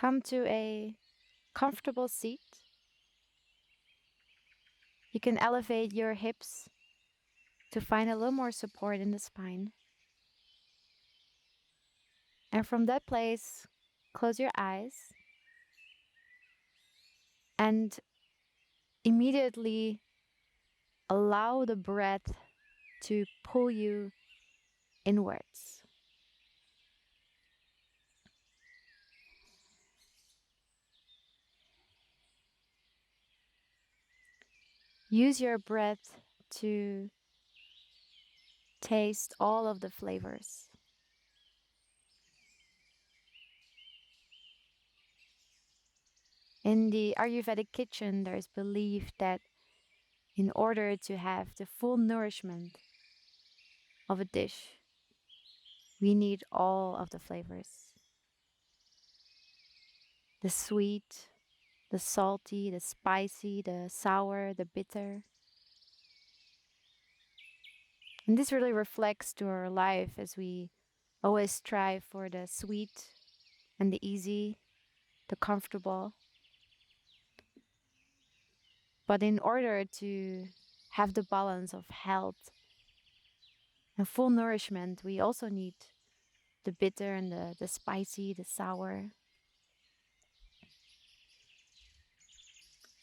Come to a comfortable seat. You can elevate your hips to find a little more support in the spine. And from that place, close your eyes and immediately allow the breath to pull you inwards. Use your breath to taste all of the flavors. In the Ayurvedic kitchen, there is belief that in order to have the full nourishment of a dish, we need all of the flavors. The sweet, the salty, the spicy, the sour, the bitter. And this really reflects to our life as we always strive for the sweet and the easy, the comfortable. But in order to have the balance of health and full nourishment, we also need the bitter and the spicy, the sour.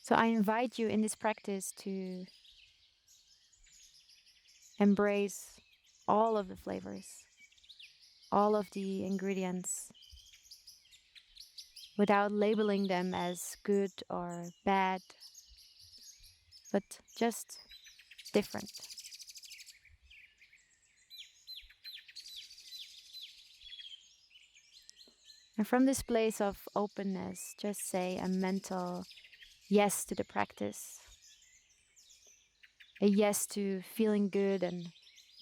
So I invite you in this practice to embrace all of the flavors, all of the ingredients, without labeling them as good or bad, but just different. And from this place of openness, just say a mental yes to the practice, a yes to feeling good and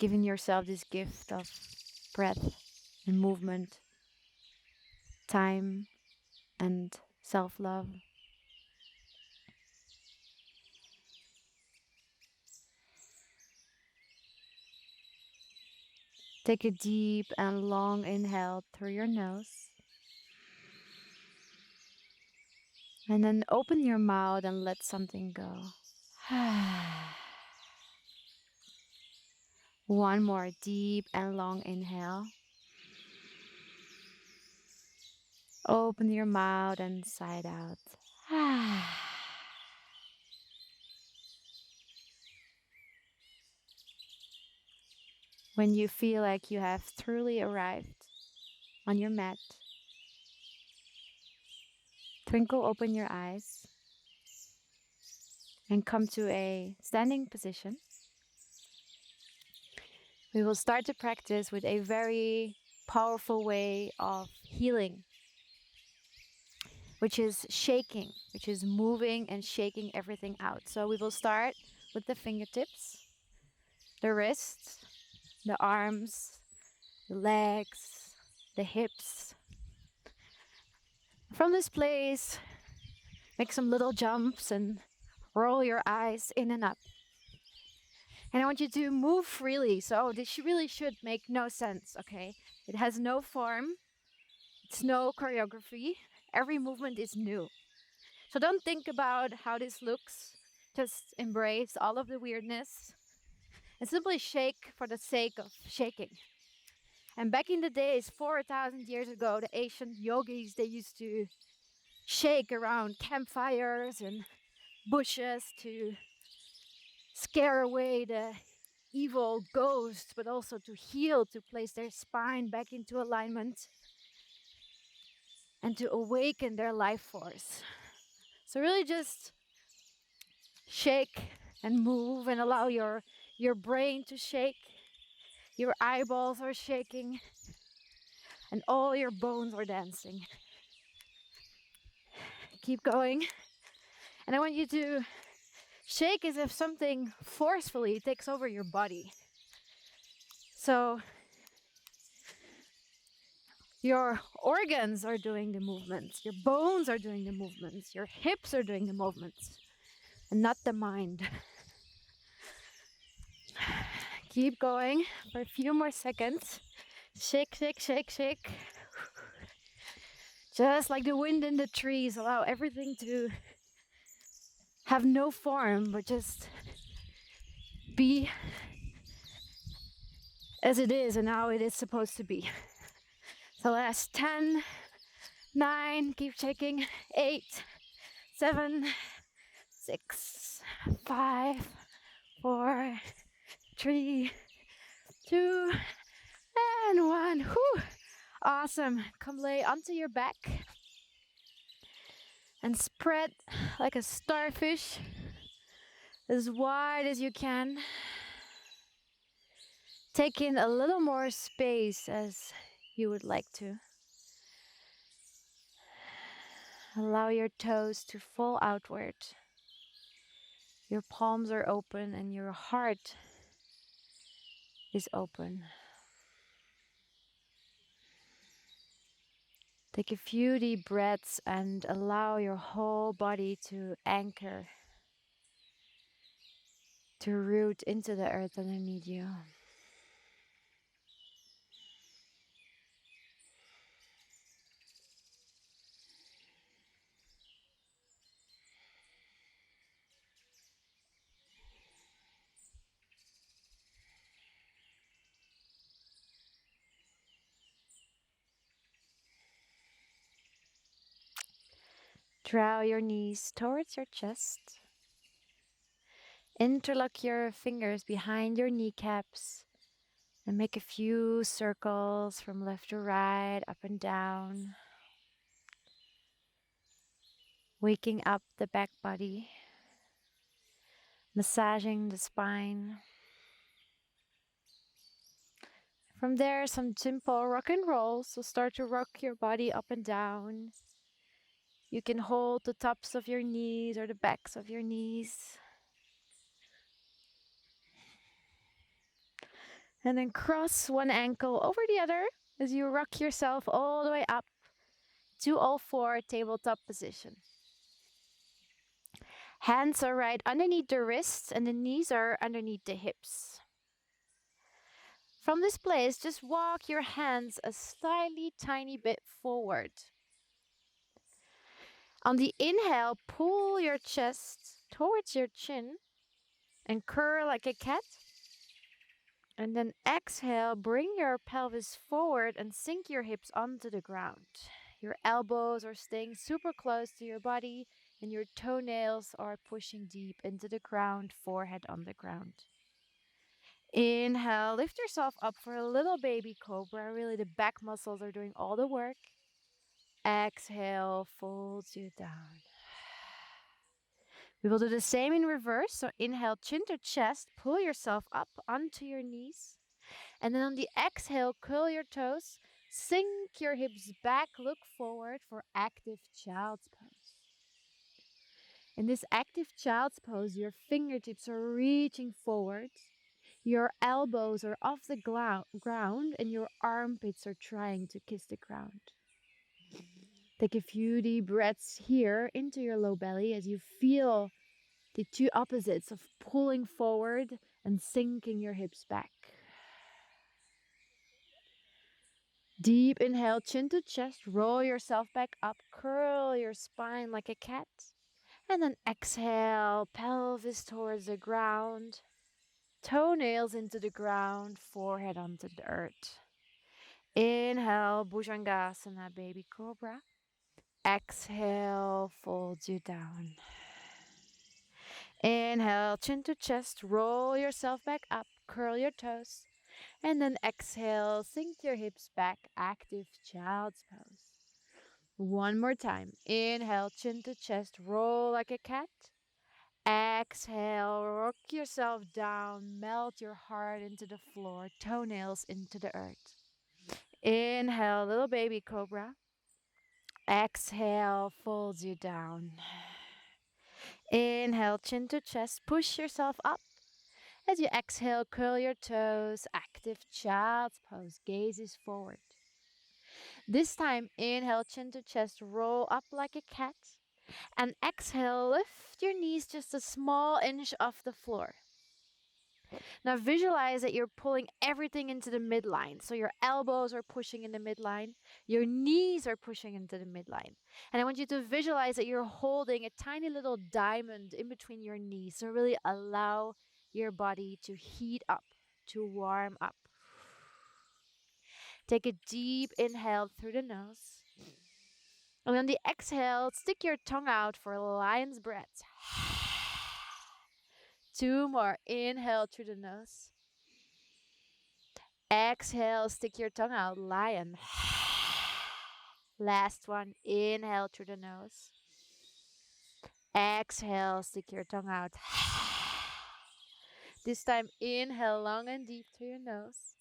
giving yourself this gift of breath and movement, time and self-love. Take a deep and long inhale through your nose. And then open your mouth and let something go. One more deep and long inhale. Open your mouth and sigh it out. When you feel like you have truly arrived on your mat, twinkle open your eyes and come to a standing position. We will start to practice with a very powerful way of healing, which is shaking, which is moving and shaking everything out. So we will start with the fingertips, the wrists, the arms, the legs, the hips. From this place, make some little jumps and roll your eyes in and up. And I want you to move freely. So this really should make no sense, okay? It has no form. It's no choreography. Every movement is new. So don't think about how this looks. Just embrace all of the weirdness and simply shake for the sake of shaking. And back in the days, 4,000 years ago, the ancient yogis, they used to shake around campfires and bushes to scare away the evil ghosts, but also to heal, to place their spine back into alignment and to awaken their life force. So really just shake and move and allow your brain to shake. Your eyeballs are shaking and all your bones are dancing. Keep going. And I want you to shake as if something forcefully takes over your body. So your organs are doing the movements, your bones are doing the movements, your hips are doing the movements, and not the mind. Keep going for a few more seconds. Shake, shake, shake, shake. Just like the wind in the trees, allow everything to have no form, but just be as it is and how it is supposed to be. So last 10, 9, keep checking, 8, 7, 6, 5, 4, 3, 2, and 1. Whew. Awesome. Come lay onto your back and spread like a starfish as wide as you can. Take in a little more space as you would like to. Allow your toes to fall outward. Your palms are open and your heart is open. Take a few deep breaths and allow your whole body to anchor, to root into the earth underneath you. Draw your knees towards your chest. Interlock your fingers behind your kneecaps and make a few circles from left to right, up and down. Waking up the back body, massaging the spine. From there, some simple rock and roll. So start to rock your body up and down. You can hold the tops of your knees or the backs of your knees. And then cross one ankle over the other as you rock yourself all the way up to all four, tabletop position. Hands are right underneath the wrists and the knees are underneath the hips. From this place, just walk your hands a slightly tiny bit forward. On the inhale, pull your chest towards your chin and curl like a cat. And then exhale, bring your pelvis forward and sink your hips onto the ground. Your elbows are staying super close to your body and your toenails are pushing deep into the ground, forehead on the ground. Inhale, lift yourself up for a little baby cobra. Really, the back muscles are doing all the work. Exhale, folds you down. We will do the same in reverse. So inhale, chin to chest, pull yourself up onto your knees. And then on the exhale, curl your toes, sink your hips back, look forward for active child's pose. In this active child's pose, your fingertips are reaching forward, your elbows are off the ground, and your armpits are trying to kiss the ground. Take a few deep breaths here into your low belly as you feel the two opposites of pulling forward and sinking your hips back. Deep inhale, chin to chest, roll yourself back up, curl your spine like a cat. And then exhale, pelvis towards the ground, toenails into the ground, forehead onto the earth. Inhale, Bhujangasana, baby cobra. Exhale, folds you down. Inhale, chin to chest, roll yourself back up, curl your toes. And then exhale, sink your hips back, active child's pose. One more time. Inhale, chin to chest, roll like a cat. Exhale, rock yourself down, melt your heart into the floor, toenails into the earth. Inhale, little baby cobra. Exhale, folds you down. Inhale, chin to chest, push yourself up. As you exhale, curl your toes, active child's pose, gaze is forward. This time, inhale, chin to chest, roll up like a cat. And exhale, lift your knees just a small inch off the floor. Now visualize that you're pulling everything into the midline. So your elbows are pushing in the midline, your knees are pushing into the midline. And I want you to visualize that you're holding a tiny little diamond in between your knees. So really allow your body to heat up, to warm up. Take a deep inhale through the nose. And on the exhale, stick your tongue out for a lion's breath. 2 more. Inhale through the nose. Exhale, stick your tongue out, lion. Last one. Inhale through the nose. Exhale, stick your tongue out. This time, inhale long and deep through your nose.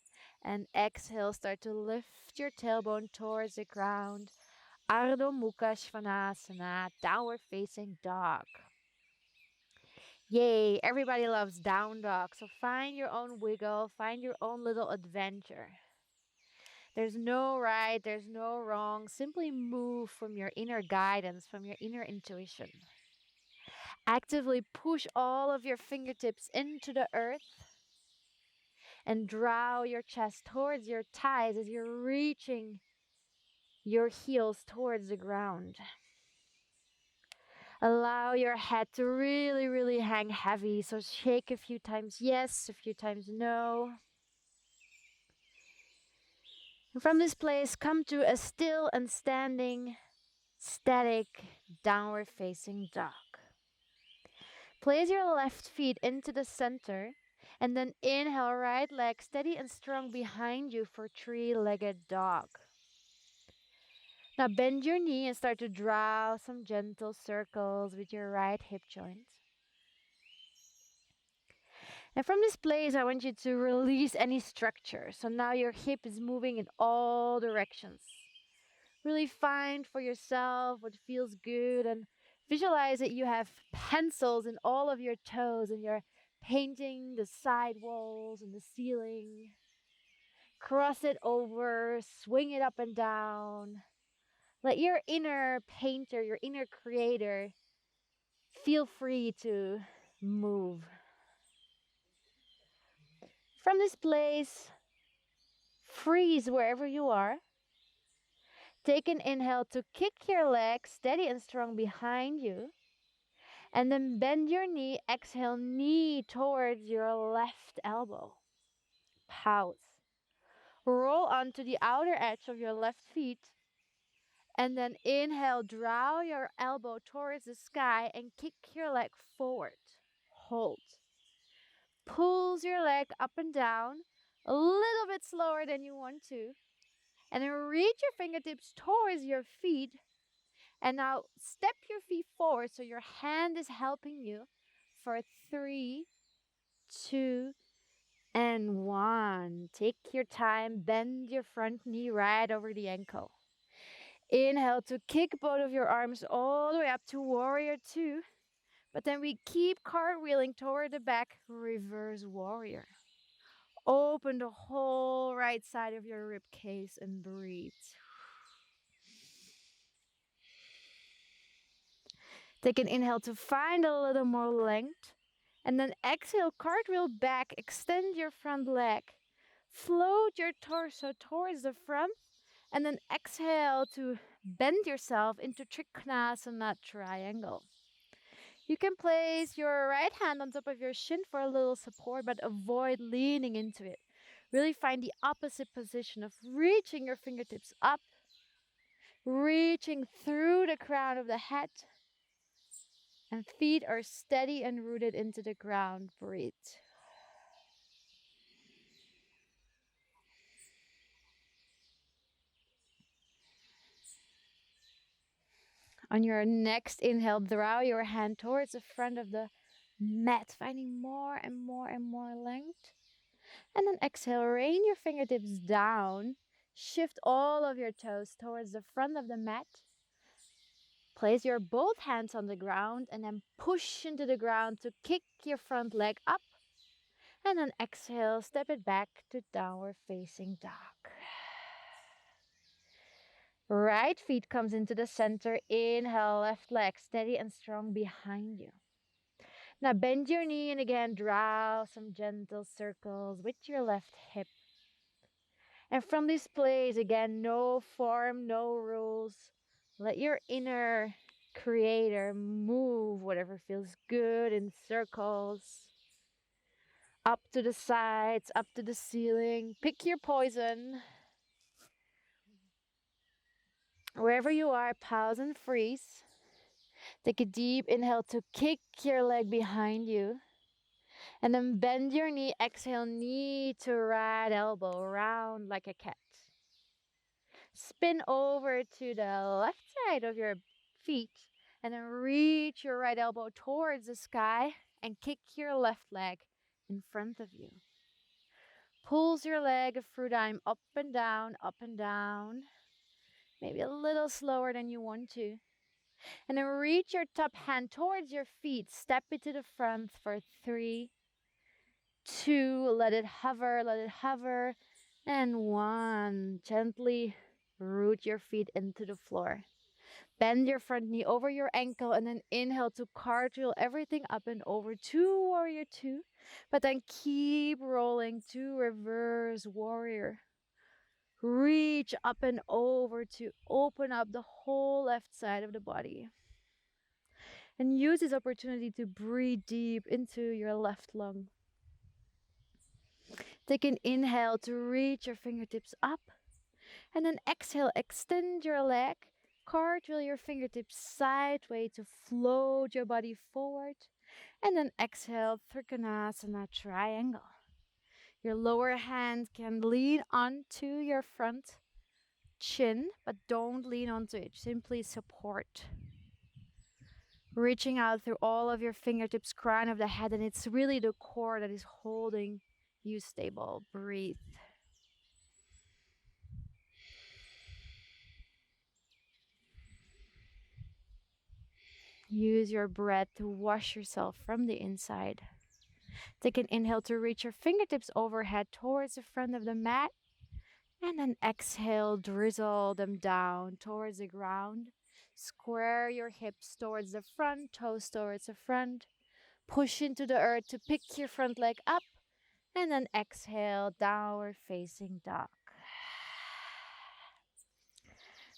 And exhale, start to lift your tailbone towards the ground. Ardha Mukha Svanasana, downward facing dog. Yay, everybody loves down dog. So find your own wiggle, find your own little adventure. There's no right, there's no wrong. Simply move from your inner guidance, from your inner intuition. Actively push all of your fingertips into the earth and draw your chest towards your thighs as you're reaching your heels towards the ground. Allow your head to really, really hang heavy. So shake a few times yes, a few times no. And from this place, come to a still and standing, static, downward facing dog. Place your left feet into the center and then inhale, right leg steady and strong behind you for three-legged dog. Now bend your knee and start to draw some gentle circles with your right hip joint. And from this place, I want you to release any structure. So now your hip is moving in all directions. Really find for yourself what feels good and visualize that you have pencils in all of your toes and you're painting the side walls and the ceiling. Cross it over, swing it up and down. Let your inner painter, your inner creator, feel free to move. From this place, freeze wherever you are. Take an inhale to kick your legs steady and strong behind you. And then bend your knee. Exhale, knee towards your left elbow. Pause. Roll onto the outer edge of your left feet. And then inhale, draw your elbow towards the sky and kick your leg forward. Hold. Pulls your leg up and down a little bit slower than you want to. And then reach your fingertips towards your feet. And now step your feet forward so your hand is helping you for 3, 2, and 1. Take your time, bend your front knee right over the ankle. Inhale to kick both of your arms all the way up to warrior 2. But then we keep cartwheeling toward the back, reverse warrior. Open the whole right side of your rib cage and breathe. Take an inhale to find a little more length. And then exhale, cartwheel back, extend your front leg. Float your torso towards the front. And then exhale to bend yourself into Trikonasana triangle. You can place your right hand on top of your shin for a little support, but avoid leaning into it. Really find the opposite position of reaching your fingertips up, reaching through the crown of the head, and feet are steady and rooted into the ground. Breathe. On your next inhale, draw your hand towards the front of the mat, finding more and more and more length. And then exhale, rain your fingertips down. Shift all of your toes towards the front of the mat. Place your both hands on the ground and then push into the ground to kick your front leg up. And then exhale, step it back to downward facing dog. Right feet comes into the center. Inhale, left leg steady and strong behind you. Now bend your knee and again draw some gentle circles with your left hip. And from this place, again, no form, no rules. Let your inner creator move whatever feels good in circles. Up to the sides, up to the ceiling. Pick your poison. Wherever you are, pause and freeze. Take a deep inhale to kick your leg behind you. And then bend your knee. Exhale, knee to right elbow, round like a cat. Spin over to the left side of your feet. And then reach your right elbow towards the sky and kick your left leg in front of you. Pulls your leg through time up and down, up and down. Maybe a little slower than you want to. And then reach your top hand towards your feet. Step it to the front for 3, 2. Let it hover, let it hover. And 1. Gently root your feet into the floor. Bend your front knee over your ankle and then inhale to cartwheel everything up and over to warrior 2. But then keep rolling to reverse warrior. Reach up and over to open up the whole left side of the body. And use this opportunity to breathe deep into your left lung. Take an inhale to reach your fingertips up. And then exhale, extend your leg. Cartwheel your fingertips sideways to float your body forward. And then exhale, Trikonasana triangle. Your lower hand can lean onto your front chin, but don't lean onto it. Simply support. Reaching out through all of your fingertips, crown of the head, and it's really the core that is holding you stable. Breathe. Use your breath to wash yourself from the inside. Take an inhale to reach your fingertips overhead towards the front of the mat. And then exhale, drizzle them down towards the ground. Square your hips towards the front, toes towards the front. Push into the earth to pick your front leg up. And then exhale, downward facing dog.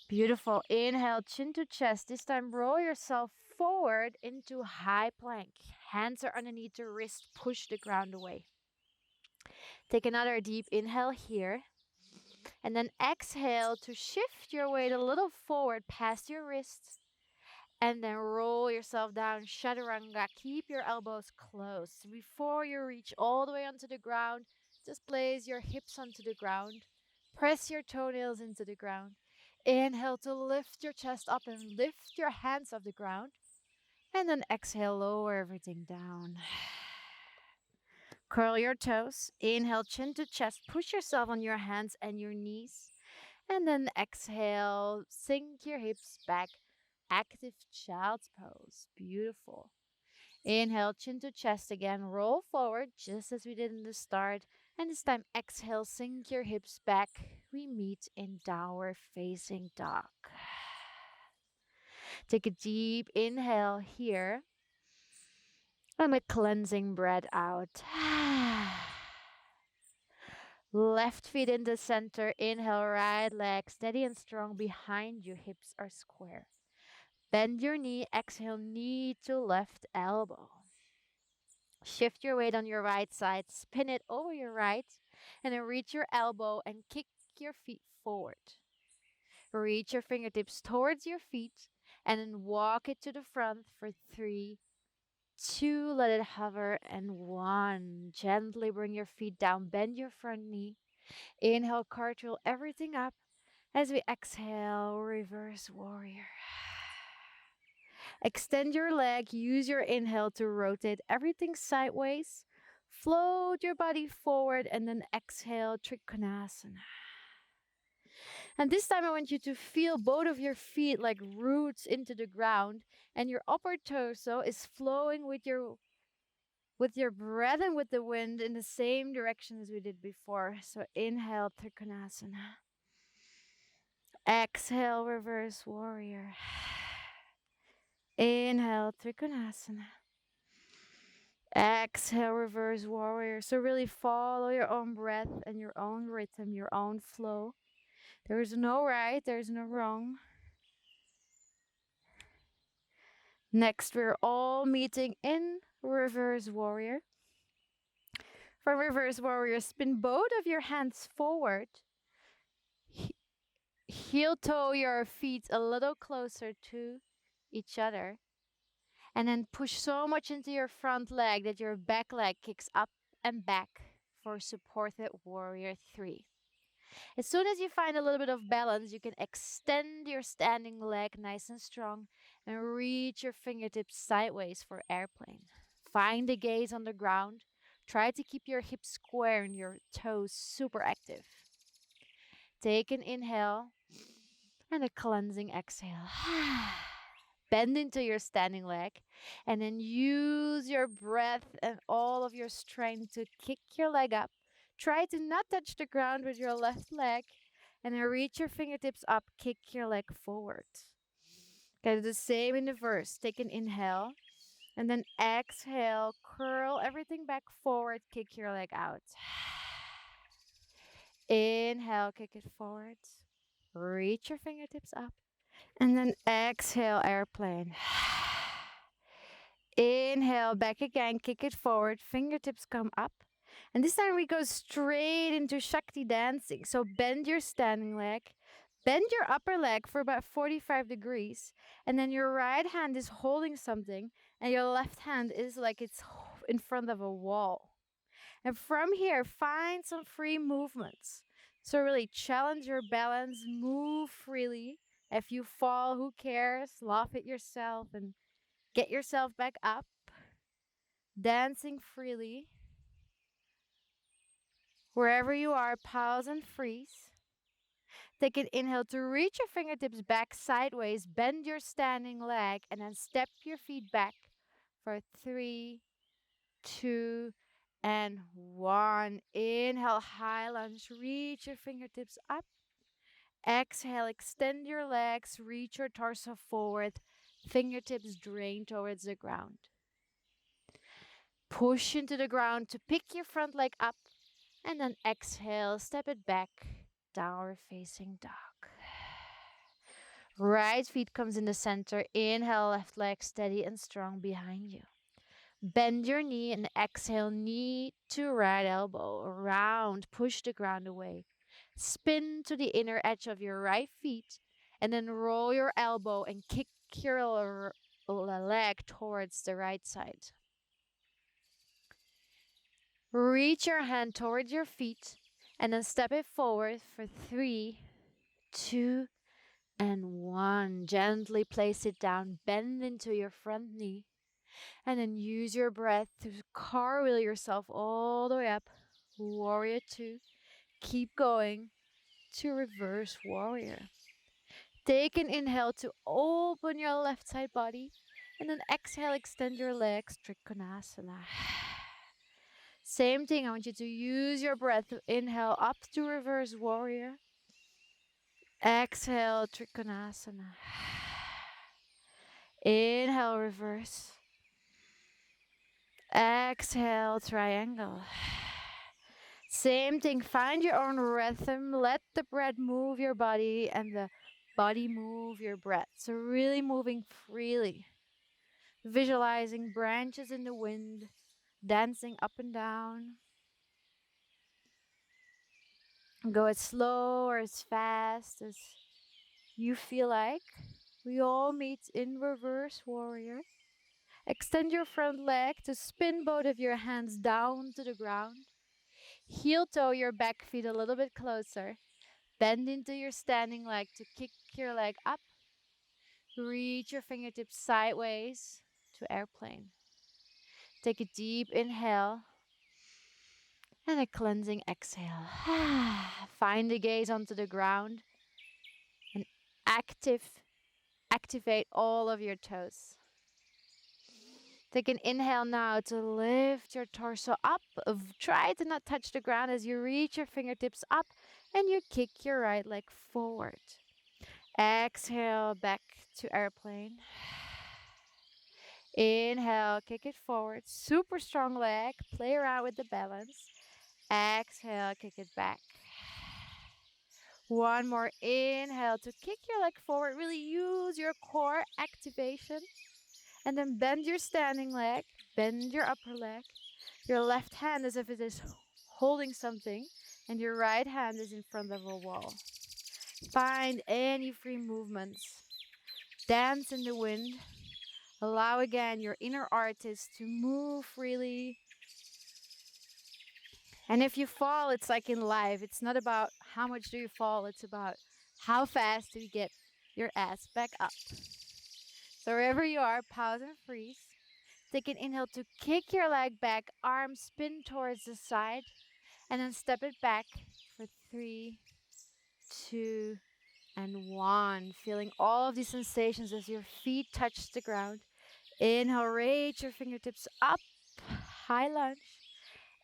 Beautiful. Inhale, chin to chest. This time, roll yourself forward into high plank. Hands are underneath the wrist. Push the ground away. Take another deep inhale here. And then exhale to shift your weight a little forward past your wrists. And then roll yourself down, chaturanga. Keep your elbows close. Before you reach all the way onto the ground, just place your hips onto the ground. Press your toenails into the ground. Inhale to lift your chest up and lift your hands off the ground. And then exhale, lower everything down. Curl your toes. Inhale, chin to chest. Push yourself on your hands and your knees. And then exhale, sink your hips back. Active child's pose. Beautiful. Inhale, chin to chest again. Roll forward, just as we did in the start. And this time, exhale, sink your hips back. We meet in downward facing dog. Take a deep inhale here. And a cleansing breath out. Left feet in the center. Inhale, right leg steady and strong behind you. Hips are square. Bend your knee. Exhale, knee to left elbow. Shift your weight on your right side. Spin it over your right. And then reach your elbow and kick your feet forward. Reach your fingertips towards your feet. And then walk it to the front for 3, 2, let it hover, and 1. Gently bring your feet down. Bend your front knee. Inhale, cartwheel everything up. As we exhale, reverse warrior. Extend your leg. Use your inhale to rotate everything sideways. Float your body forward and then exhale, Trikonasana. And this time I want you to feel both of your feet like roots into the ground, and your upper torso is flowing with your breath and with the wind in the same direction as we did before. So inhale, Trikonasana. Exhale, reverse warrior. Inhale, Trikonasana. Exhale, reverse warrior. So really follow your own breath and your own rhythm, your own flow. There is no right, there is no wrong. Next, we're all meeting in reverse warrior. For reverse warrior, spin both of your hands forward. Heel toe your feet a little closer to each other. And then push so much into your front leg that your back leg kicks up and back for supported warrior 3. As soon as you find a little bit of balance, you can extend your standing leg nice and strong and reach your fingertips sideways for airplane. Find the gaze on the ground. Try to keep your hips square and your toes super active. Take an inhale and a cleansing exhale. Bend into your standing leg and then use your breath and all of your strength to kick your leg up. Try to not touch the ground with your left leg and then reach your fingertips up, kick your leg forward. Okay, the same in the verse. Take an inhale and then exhale, curl everything back forward, kick your leg out. Inhale, kick it forward. Reach your fingertips up. And then exhale, airplane. Inhale, back again, kick it forward, fingertips come up. And this time we go straight into Shakti dancing. So bend your standing leg, bend your upper leg for about 45 degrees. And then your right hand is holding something, and your left hand is like it's in front of a wall. And from here, find some free movements. So really challenge your balance, move freely. If you fall, who cares? Laugh at yourself and get yourself back up. Dancing freely. Wherever you are, pause and freeze. Take an inhale to reach your fingertips back sideways. Bend your standing leg and then step your feet back for 3, 2, and 1. Inhale, high lunge. Reach your fingertips up. Exhale, extend your legs. Reach your torso forward. Fingertips drain towards the ground. Push into the ground to pick your front leg up. And then exhale, step it back. Downward facing dog. Right feet comes in the center. Inhale, left leg steady and strong behind you. Bend your knee and exhale, knee to right elbow. Around, push the ground away. Spin to the inner edge of your right feet and then roll your elbow and kick your leg towards the right side. Reach your hand towards your feet and then step it forward for 3, 2, and 1. Gently place it down, bend into your front knee, and then use your breath to cartwheel yourself all the way up. Warrior 2. Keep going to reverse warrior. Take an inhale to open your left side body, and then exhale, extend your legs, Trikonasana. Same thing, I want you to use your breath to inhale up to reverse warrior. Exhale, Trikonasana. Inhale, reverse. Exhale, triangle. Same thing, find your own rhythm. Let the breath move your body and the body move your breath. So really moving freely. Visualizing branches in the wind, dancing up and down. Go as slow or as fast as you feel like. We all meet in reverse warrior. Extend your front leg to spin both of your hands down to the ground. Heel toe your back feet a little bit closer. Bend into your standing leg to kick your leg up. Reach your fingertips sideways to airplane. Take a deep inhale and a cleansing exhale. Find the gaze onto the ground and activate all of your toes. Take an inhale now to lift your torso up. Try to not touch the ground as you reach your fingertips up and you kick your right leg forward. Exhale back to airplane. Inhale, kick it forward. Super strong leg. Play around with the balance. Exhale, kick it back. One more inhale to kick your leg forward. Really use your core activation. And then bend your standing leg. Bend your upper leg. Your left hand as if it is holding something. And your right hand is in front of a wall. Find any free movements. Dance in the wind. Allow again your inner artist to move freely. And if you fall, it's like in life. It's not about how much do you fall. It's about how fast do you get your ass back up. So wherever you are, pause and freeze. Take an inhale to kick your leg back. Arms spin towards the side. And then step it back for 3, 2, and 1. Feeling all of these sensations as your feet touch the ground. Inhale, reach your fingertips up. High lunge.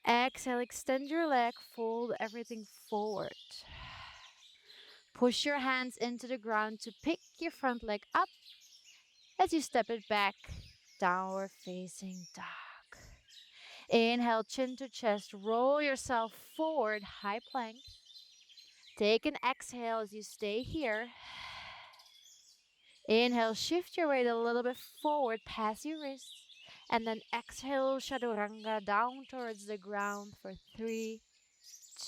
Exhale, extend your leg, fold everything forward. Push your hands into the ground to pick your front leg up as you step it back, downward facing dog. Inhale, chin to chest, roll yourself forward, high plank. Take an exhale as you stay here. Inhale, shift your weight a little bit forward past your wrists. And then exhale, chaturanga down towards the ground for 3,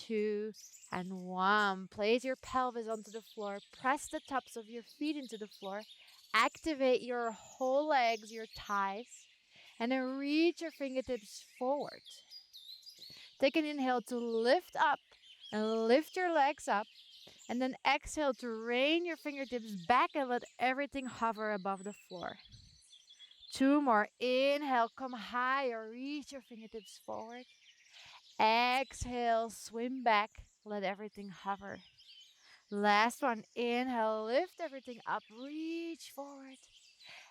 2, and 1. Place your pelvis onto the floor. Press the tops of your feet into the floor. Activate your whole legs, your thighs. And then reach your fingertips forward. Take an inhale to lift up and lift your legs up. And then exhale to rain your fingertips back and let everything hover above the floor. 2 more. Inhale, come higher. Reach your fingertips forward. Exhale, swim back. Let everything hover. Last one. Inhale, lift everything up. Reach forward.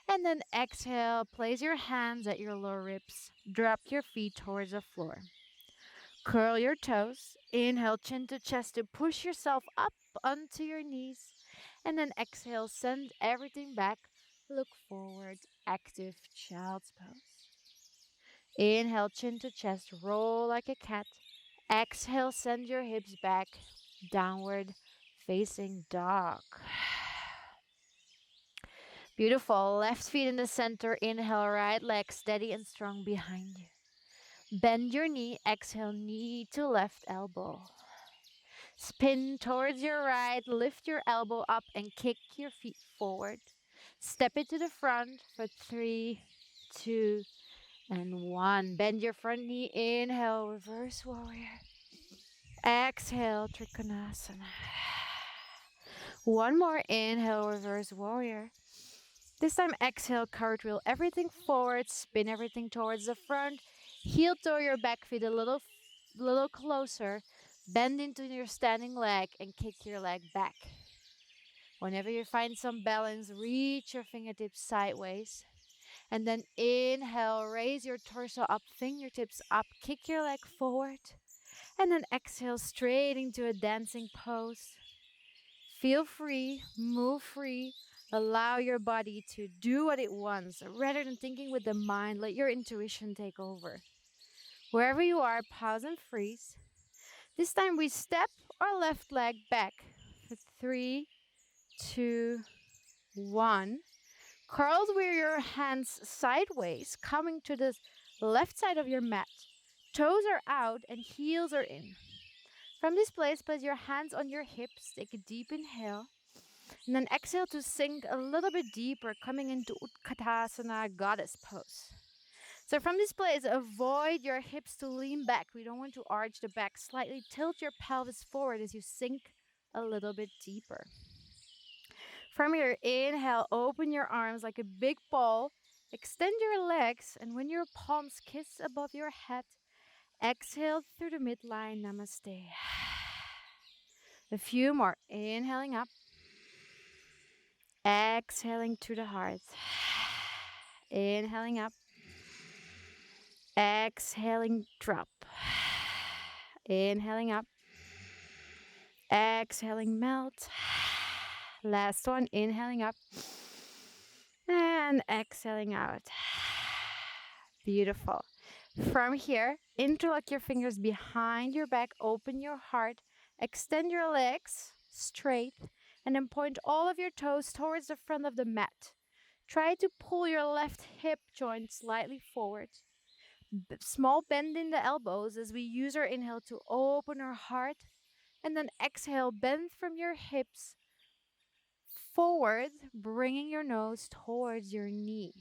And then exhale, place your hands at your lower ribs. Drop your feet towards the floor. Curl your toes. Inhale, chin to chest to push yourself up onto your knees. And then exhale, send everything back. Look forward. Active child's pose. Inhale, chin to chest. Roll like a cat. Exhale, send your hips back. Downward facing dog. Beautiful. Left feet in the center. Inhale, right leg steady and strong behind you. Bend your knee. Exhale, knee to left elbow. Spin towards your right. Lift your elbow up and kick your feet forward. Step it to the front for 3, 2, and 1. Bend your front knee. Inhale, reverse warrior. Exhale, Trikonasana. One more. Inhale, reverse warrior. This time, exhale, cartwheel everything forward. Spin everything towards the front. Heel toe your back feet a little closer. Bend into your standing leg and kick your leg back. Whenever you find some balance, reach your fingertips sideways. And then inhale, raise your torso up, fingertips up, kick your leg forward. And then exhale, straight into a dancing pose. Feel free, move free. Allow your body to do what it wants. Rather than thinking with the mind, let your intuition take over. Wherever you are, pause and freeze. This time we step our left leg back for 3, 2, 1. Curled with your hands sideways, coming to the left side of your mat. Toes are out and heels are in. From this place, place your hands on your hips. Take a deep inhale. And then exhale to sink a little bit deeper, coming into Utkatasana, goddess pose. So from this place, avoid your hips to lean back. We don't want to arch the back. Slightly tilt your pelvis forward as you sink a little bit deeper. From your inhale, open your arms like a big ball. Extend your legs, and when your palms kiss above your head, exhale through the midline, namaste. A few more. Inhaling up. Exhaling to the heart. Inhaling up. Exhaling, drop. Inhaling up. Exhaling, melt. Last one. Inhaling up. And exhaling out. Beautiful. From here, interlock your fingers behind your back, open your heart, extend your legs straight, and then point all of your toes towards the front of the mat. Try to pull your left hip joint slightly forward. Small bend in the elbows as we use our inhale to open our heart, and then exhale, bend from your hips forward, bringing your nose towards your knee.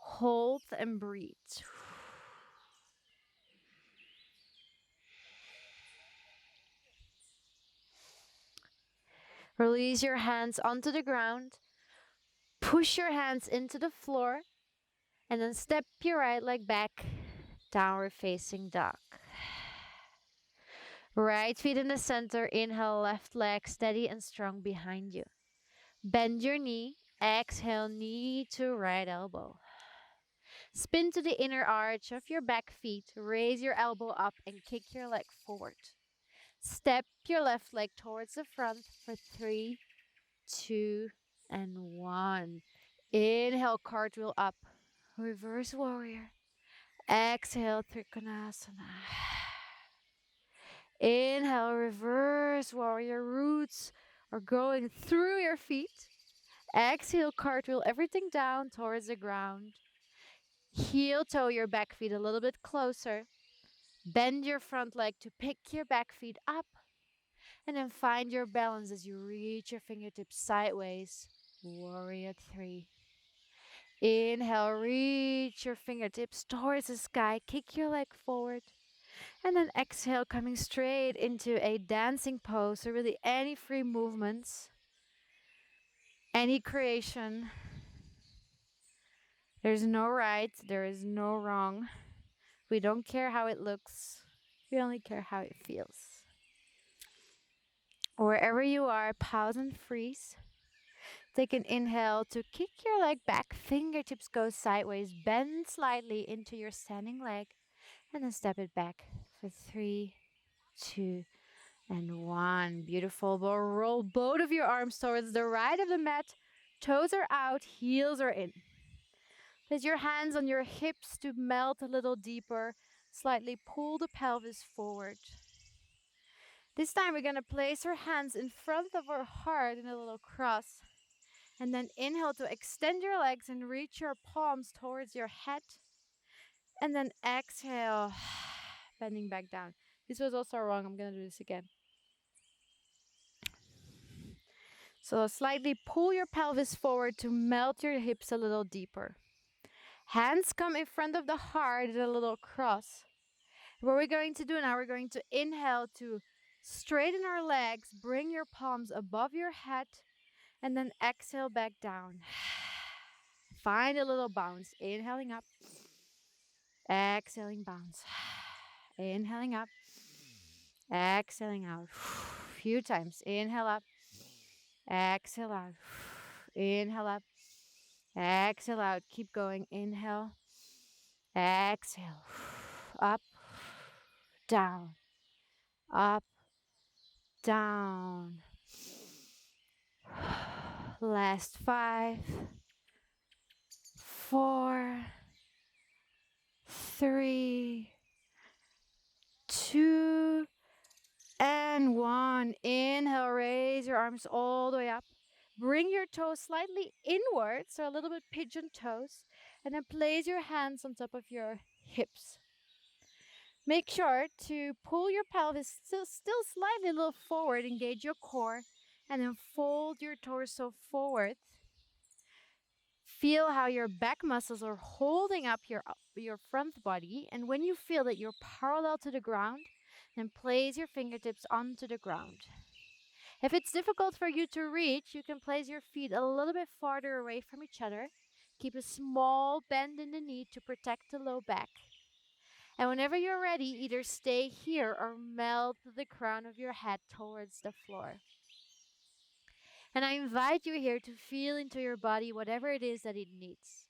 Hold and breathe. Release your hands onto the ground. Push your hands into the floor. And then step your right leg back. Downward facing dog. Right feet in the center. Inhale, left leg steady and strong behind you. Bend your knee. Exhale, knee to right elbow. Spin to the inner arch of your back feet. Raise your elbow up and kick your leg forward. Step your left leg towards the front for 3, 2, and 1. Inhale, cartwheel up. Reverse warrior. Exhale, Trikonasana. Inhale, reverse warrior. Roots are going through your feet. Exhale, cartwheel everything down towards the ground. Heel toe your back feet a little bit closer. Bend your front leg to pick your back feet up. And then find your balance as you reach your fingertips sideways. Warrior 3. Inhale, reach your fingertips towards the sky. Kick your leg forward. And then exhale, coming straight into a dancing pose. So really any free movements, any creation. There's no right, there is no wrong. We don't care how it looks. We only care how it feels. Wherever you are, pause and freeze. Take an inhale to kick your leg back. Fingertips go sideways. Bend slightly into your standing leg. And then step it back for 3, 2, and 1. Beautiful. Roll both of your arms towards the right of the mat. Toes are out. Heels are in. Place your hands on your hips to melt a little deeper. Slightly pull the pelvis forward. This time we're going to place our hands in front of our heart in a little cross. And then inhale to extend your legs and reach your palms towards your head. And then exhale, bending back down. This was also wrong. I'm going to do this again. So slightly pull your pelvis forward to melt your hips a little deeper. Hands come in front of the heart in a little cross. What we're going to do now, we're going to inhale to straighten our legs, bring your palms above your head, and then exhale back down. Find a little bounce. Inhaling up. Exhaling, bounce. Inhaling up. Exhaling out. Few times. Inhale up. Exhale out. Inhale up. Exhale out. Keep going. Inhale. Exhale. Up. Down. Up. Down. Last 5, 4, 3, 2, and 1. Inhale, raise your arms all the way up. Bring your toes slightly inward, so a little bit pigeon toes, and then place your hands on top of your hips. Make sure to pull your pelvis still slightly a little forward, engage your core, and then fold your torso forward. Feel how your back muscles are holding up your front body, and when you feel that you're parallel to the ground, then place your fingertips onto the ground. If it's difficult for you to reach, you can place your feet a little bit farther away from each other. Keep a small bend in the knee to protect the low back. And whenever you're ready, either stay here or melt the crown of your head towards the floor. And I invite you here to feel into your body whatever it is that it needs.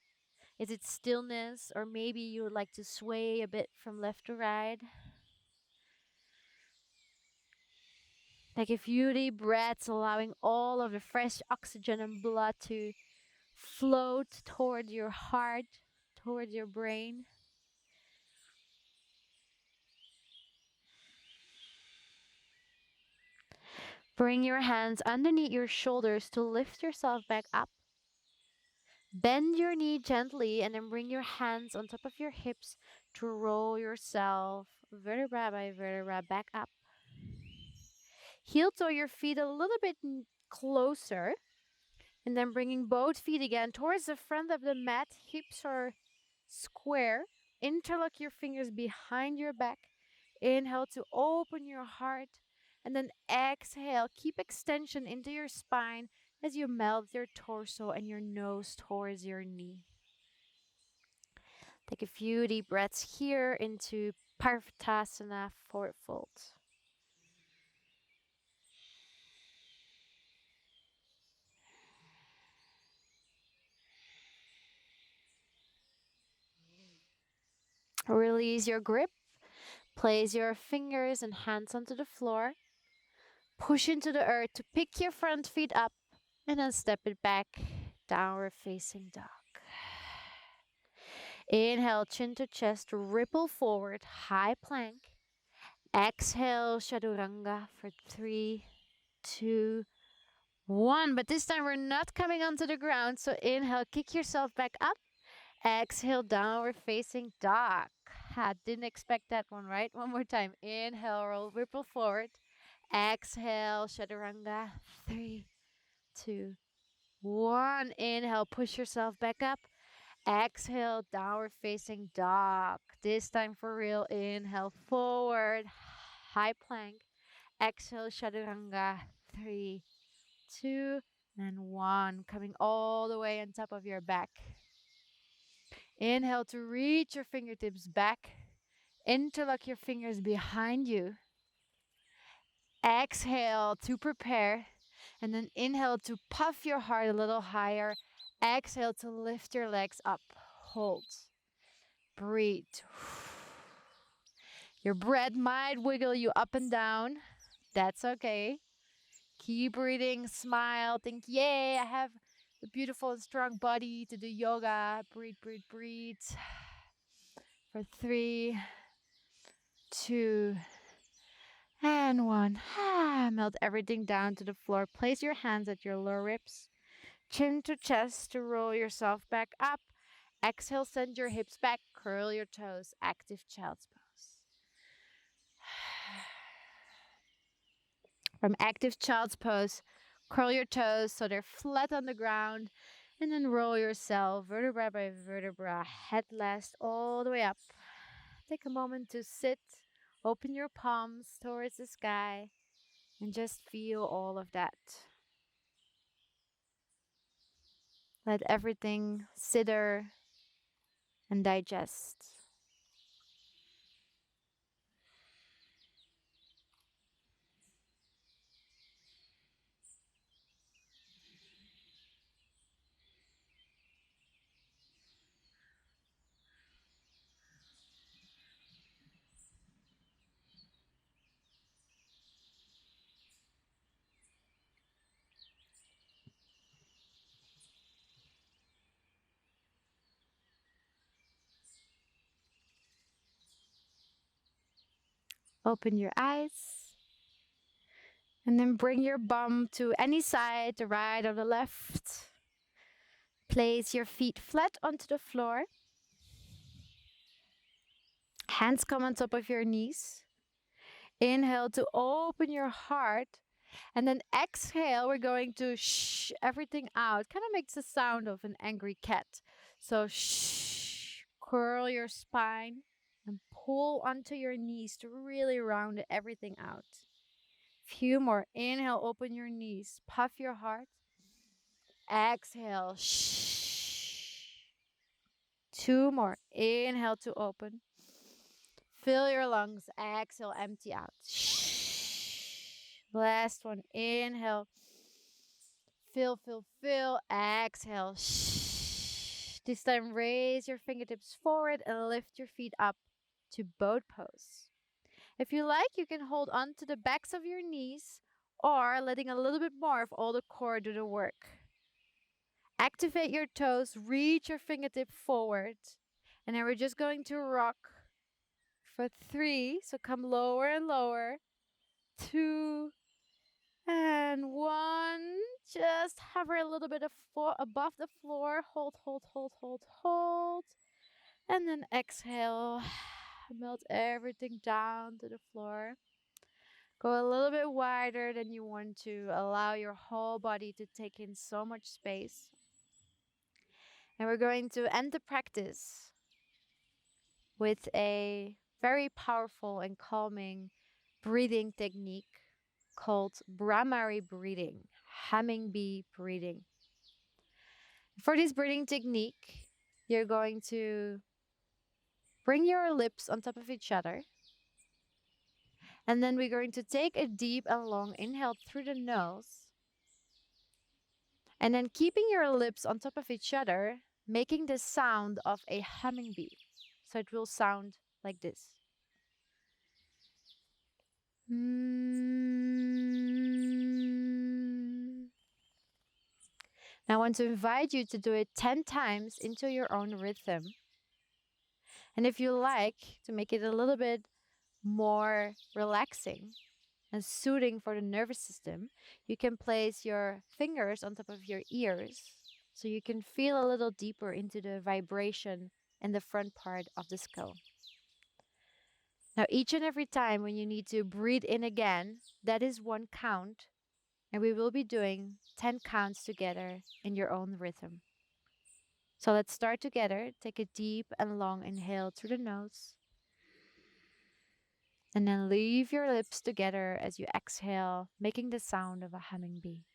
Is it stillness, or maybe you would like to sway a bit from left to right? Take a few deep breaths, allowing all of the fresh oxygen and blood to float toward your heart, towards your brain. Bring your hands underneath your shoulders to lift yourself back up. Bend your knee gently and then bring your hands on top of your hips to roll yourself vertebra by vertebra back up. Heel toe your feet a little bit closer and then bringing both feet again towards the front of the mat. Hips are square. Interlock your fingers behind your back. Inhale to open your heart. And then exhale. Keep extension into your spine as you melt your torso and your nose towards your knee. Take a few deep breaths here into Parvatasana, forward fold. Release your grip. Place your fingers and hands onto the floor. Push into the earth to pick your front feet up and then step it back. Downward facing dog. Inhale, chin to chest, ripple forward, high plank. Exhale, chaturanga for 3, 2, 1. But this time we're not coming onto the ground. So inhale, kick yourself back up. Exhale, downward facing dog. Didn't expect that one, right? One more time. Inhale, roll, ripple forward. Exhale, chaturanga. 3, 2, 1. Inhale, push yourself back up. Exhale, downward facing dog. This time for real. Inhale, forward, high plank. Exhale, chaturanga. 3, 2, and 1. Coming all the way on top of your back. Inhale to reach your fingertips back. Interlock your fingers behind you. Exhale to prepare. And then inhale to puff your heart a little higher. Exhale to lift your legs up. Hold. Breathe. Your breath might wiggle you up and down. That's okay. Keep breathing. Smile. Think, yay, I have a beautiful and strong body to do yoga. Breathe, breathe, breathe. For 3, 2, and 1. Melt everything down to the floor. Place your hands at your lower ribs. Chin to chest to roll yourself back up. Exhale, send your hips back. Curl your toes. Active child's pose. From active child's pose, curl your toes so they're flat on the ground. And then roll yourself vertebra by vertebra, head last all the way up. Take a moment to sit. Open your palms towards the sky and just feel all of that. Let everything sitter and digest. Open your eyes. And then bring your bum to any side, the right or the left. Place your feet flat onto the floor. Hands come on top of your knees. Inhale to open your heart. And then exhale, we're going to shh everything out. Kind of makes the sound of an angry cat. So shh, curl your spine and pull onto your knees to really round everything out. Few more. Inhale, open your knees. Puff your heart. Exhale. Shh. 2 more. Inhale to open. Fill your lungs. Exhale, empty out. Shh. Last one. Inhale. Fill, fill, fill. Exhale. Shh. This time, raise your fingertips forward and lift your feet up to boat pose. If you like, you can hold on to the backs of your knees or letting a little bit more of all the core do the work. Activate your toes, reach your fingertip forward. And then we're just going to rock for 3. So come lower and lower. 2 and 1. Just hover a little bit above the floor. Hold, hold, hold, hold, hold. And then exhale. Melt everything down to the floor. Go a little bit wider than you want to. Allow your whole body to take in so much space. And we're going to end the practice with a very powerful and calming breathing technique called Brahmari breathing, humming bee breathing. For this breathing technique, you're going to bring your lips on top of each other. And then we're going to take a deep and long inhale through the nose. And then keeping your lips on top of each other, making the sound of a humming bee. So it will sound like this. Now I want to invite you to do it 10 times into your own rhythm. And if you like to make it a little bit more relaxing and soothing for the nervous system, you can place your fingers on top of your ears so you can feel a little deeper into the vibration in the front part of the skull. Now, each and every time when you need to breathe in again, that is 1 count, and we will be doing 10 counts together in your own rhythm. So let's start together. Take a deep and long inhale through the nose. And then leave your lips together as you exhale, making the sound of a humming bee.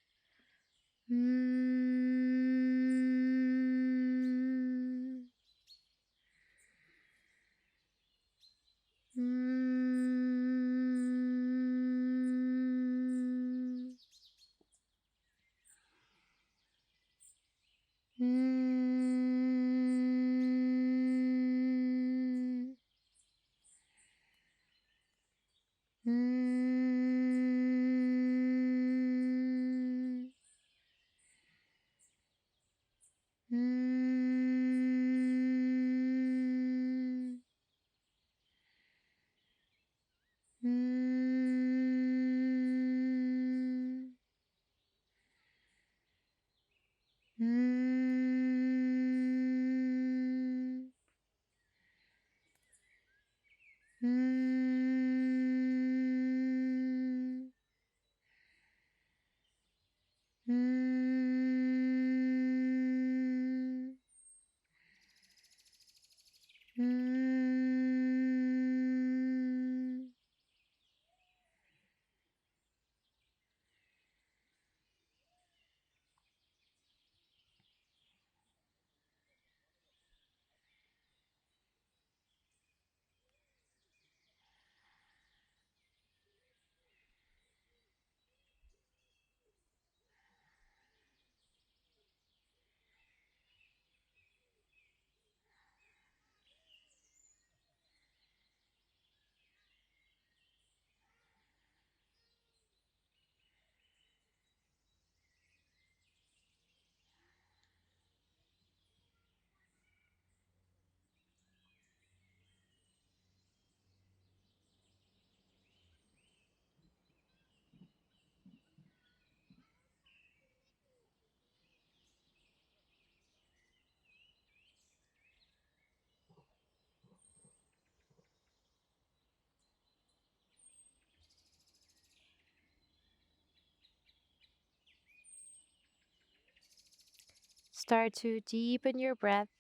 Start to deepen your breath,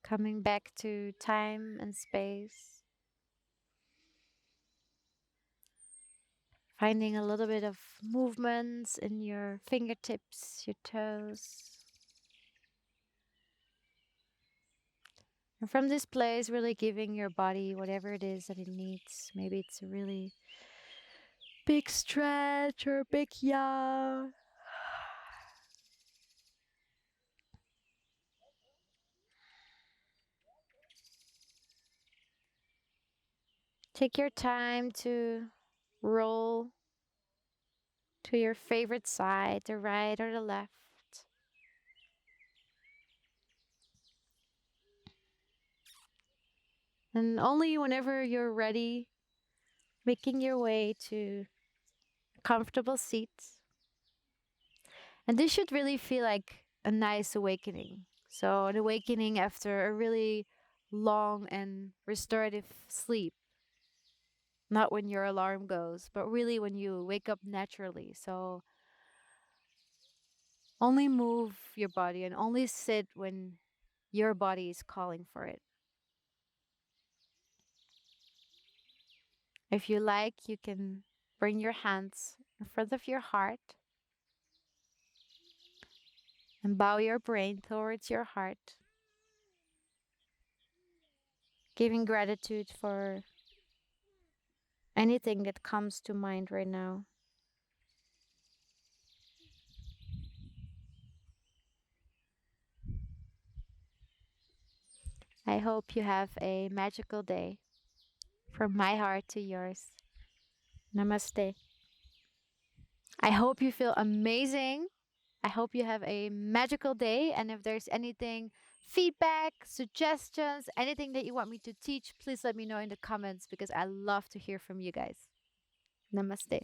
coming back to time and space. Finding a little bit of movements in your fingertips, your toes. And from this place, really giving your body whatever it is that it needs. Maybe it's a really big stretch or a big yawn. Take your time to roll to your favorite side, the right or the left. And only whenever you're ready, making your way to comfortable seats. And this should really feel like a nice awakening. So, an awakening after a really long and restorative sleep. Not when your alarm goes, but really when you wake up naturally. So, only move your body and only sit when your body is calling for it. If you like, you can bring your hands in front of your heart and bow your brain towards your heart, giving gratitude for anything that comes to mind right now. I hope you have a magical day from my heart to yours. Namaste. I hope you feel amazing. I hope you have a magical day. And if there's anything, feedback, suggestions, anything that you want me to teach, please let me know in the comments because I love to hear from you guys. Namaste.